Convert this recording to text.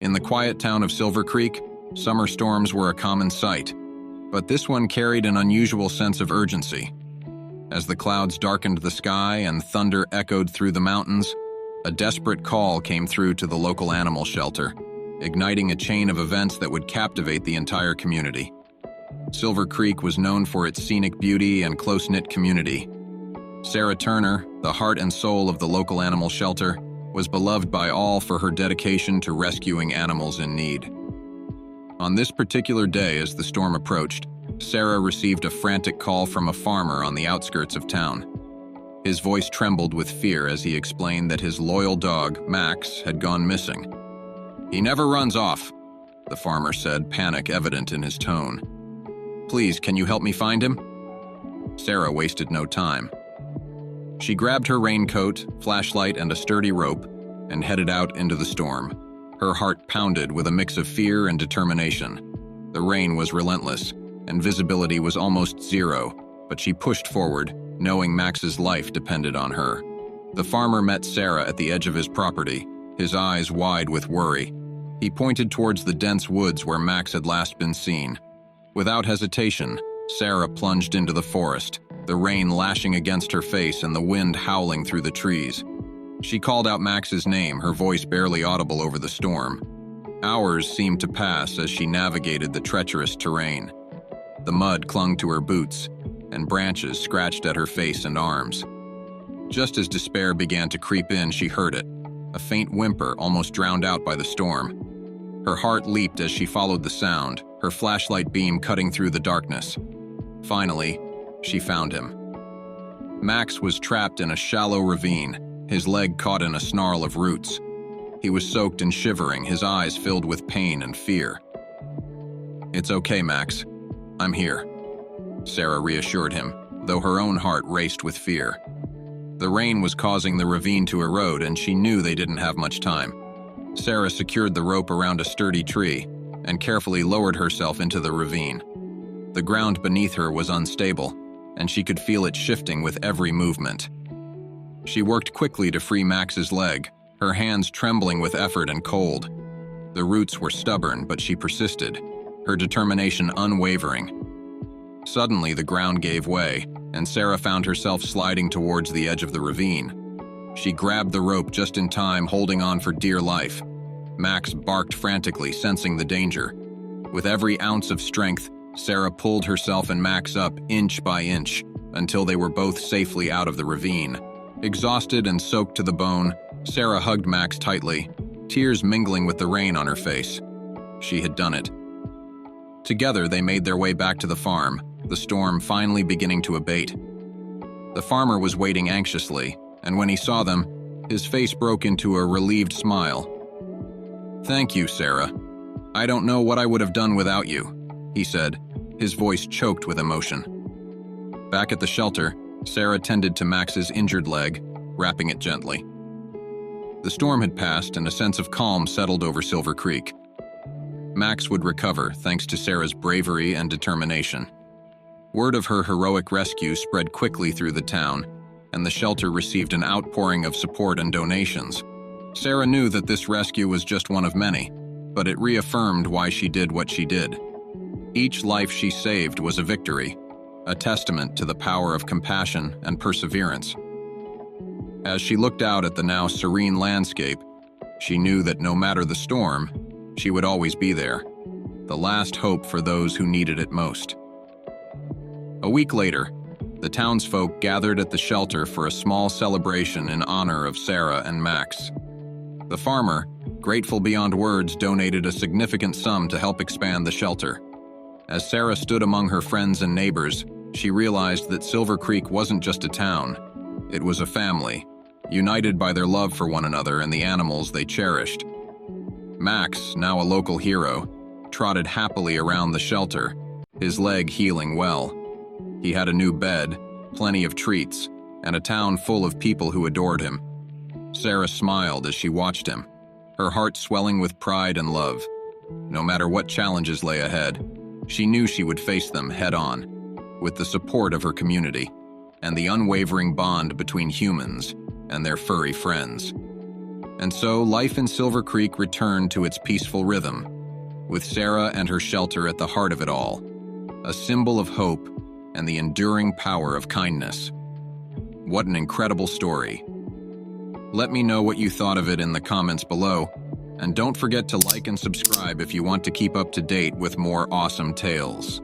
In the quiet town of Silver Creek, summer storms were a common sight, but this one carried an unusual sense of urgency. As the clouds darkened the sky and thunder echoed through the mountains, a desperate call came through to the local animal shelter, igniting a chain of events that would captivate the entire community. Silver Creek was known for its scenic beauty and close-knit community. Sarah Turner, the heart and soul of the local animal shelter, was beloved by all for her dedication to rescuing animals in need. On this particular day, as the storm approached, Sarah received a frantic call from a farmer on the outskirts of town. His voice trembled with fear as he explained that his loyal dog, Max, had gone missing. "He never runs off," the farmer said, panic evident in his tone. "Please, can you help me find him?" Sarah wasted no time. She grabbed her raincoat, flashlight, and a sturdy rope and headed out into the storm. Her heart pounded with a mix of fear and determination. The rain was relentless, and visibility was almost zero, but she pushed forward, knowing Max's life depended on her. The farmer met Sarah at the edge of his property, his eyes wide with worry. He pointed towards the dense woods where Max had last been seen. Without hesitation, Sarah plunged into the forest, the rain lashing against her face and the wind howling through the trees. She called out Max's name, her voice barely audible over the storm. Hours seemed to pass as she navigated the treacherous terrain. The mud clung to her boots, and branches scratched at her face and arms. Just as despair began to creep in, she heard it, a faint whimper almost drowned out by the storm. Her heart leaped as she followed the sound, her flashlight beam cutting through the darkness. Finally, she found him. Max was trapped in a shallow ravine, his leg caught in a snarl of roots. He was soaked and shivering, his eyes filled with pain and fear. "It's okay, Max. I'm here," Sarah reassured him, though her own heart raced with fear. The rain was causing the ravine to erode, and she knew they didn't have much time. Sarah secured the rope around a sturdy tree and carefully lowered herself into the ravine. The ground beneath her was unstable, and she could feel it shifting with every movement. She worked quickly to free Max's leg, her hands trembling with effort and cold. The roots were stubborn, but she persisted, her determination unwavering. Suddenly, the ground gave way, and Sarah found herself sliding towards the edge of the ravine. She grabbed the rope just in time, holding on for dear life. Max barked frantically, sensing the danger. With every ounce of strength, Sarah pulled herself and Max up inch by inch until they were both safely out of the ravine. Exhausted and soaked to the bone, Sarah hugged Max tightly, tears mingling with the rain on her face. She had done it. Together, they made their way back to the farm, the storm finally beginning to abate. The farmer was waiting anxiously, and when he saw them, his face broke into a relieved smile. "Thank you, Sarah. I don't know what I would have done without you," he said, his voice choked with emotion. Back at the shelter, Sarah tended to Max's injured leg, wrapping it gently. The storm had passed, and a sense of calm settled over Silver Creek. Max would recover thanks to Sarah's bravery and determination. Word of her heroic rescue spread quickly through the town, and the shelter received an outpouring of support and donations. Sarah knew that this rescue was just one of many, but it reaffirmed why she did what she did. Each life she saved was a victory, a testament to the power of compassion and perseverance. As she looked out at the now serene landscape, she knew that no matter the storm, she would always be there, the last hope for those who needed it most. A week later, the townsfolk gathered at the shelter for a small celebration in honor of Sarah and Max. The farmer, grateful beyond words, donated a significant sum to help expand the shelter. As Sarah stood among her friends and neighbors, she realized that Silver Creek wasn't just a town. It was a family, united by their love for one another and the animals they cherished. Max, now a local hero, trotted happily around the shelter, his leg healing well. He had a new bed, plenty of treats, and a town full of people who adored him. Sarah smiled as she watched him, her heart swelling with pride and love. No matter what challenges lay ahead, she knew she would face them head-on, with the support of her community. and the unwavering bond between humans and their furry friends. And so, life in Silver Creek returned to its peaceful rhythm, with Sarah and her shelter at the heart of it all, a symbol of hope and the enduring power of kindness. What an incredible story. Let me know what you thought of it in the comments below, and don't forget to like and subscribe if you want to keep up to date with more awesome tales.